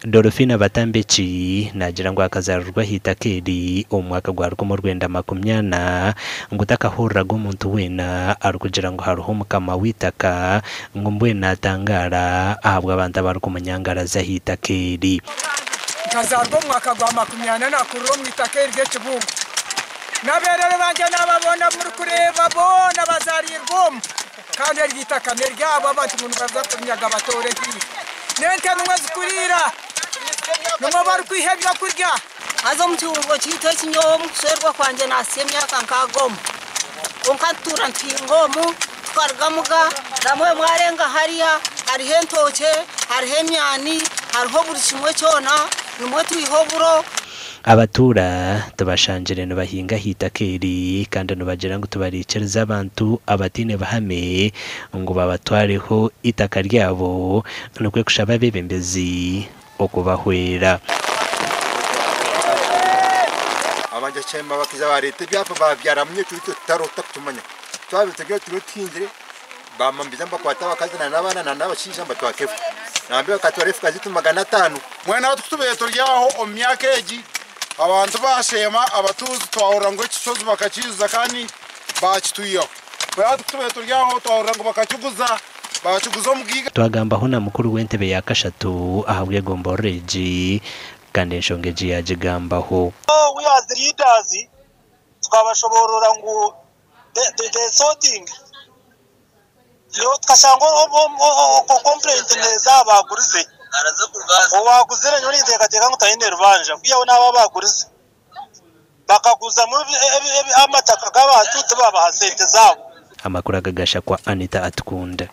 Dorofina Batambeki nagira ngo akazarurwa hitakeri umwaka gwarwo mu Rwanda makumyana ngo takahurra gumuntu wena arukugira ngo haruho mukama witaka ngo mbwena atangara ahabwa abantu abaruko munyangara za hitakeri kazarwo mwaka gwa makumyana nakururo mwitakeri gecubungu naberere banje nababona muri kureba bona bazarirwom kandi ryitaka neryabo abantu umuntu baza kunyaga batore hiye nente numwe zikurira numwe bari kwihebya kurya azo mcyungo cyito kinyomu serwa kwanje nasemya kankagoma onkatura ntingomu twargamuga namwe mwarenga hariya ari hentoke ari hemyani hariho buri kimwe cyona numwe twihoburo abatura tubashanjire no bahinga hitakeri kandi no bagira ngo tubaricereza abantu abatine bahame ngo babatwareho itaka ryabo nukwe kushaba bebembezi okubahwera abanje chemba bakiza barete byapa babyaramye cyo tarota kutumanya twabitegeyo turutinzire bamambiza mbakwata bakazana nabana nabashisha mbatwakefu nambe bakatwarefu kazitu 500 mwena tutubeye turyaho omyaka eji abantu bashema abatuzi twahora ngo kisozi bakakiza kandi bakituyo twatutubeye turyaho twahora ngo bakacyuguza bacuguzo mugiga twagambaho na mukuru w'entebe ya kashatu ahabwe gombo reji kandi nshongeji yajigambaho we as leaders twabashoborora ngo the sorting yo twashango complaint neza bagurize waguzira nyoni ntekateka ngutayine rubanja kuyaho naba bagurize bakaguza mu amataka g'abantu tubaba hasente zabo amakuru agagasha kwa Anita Atkunda.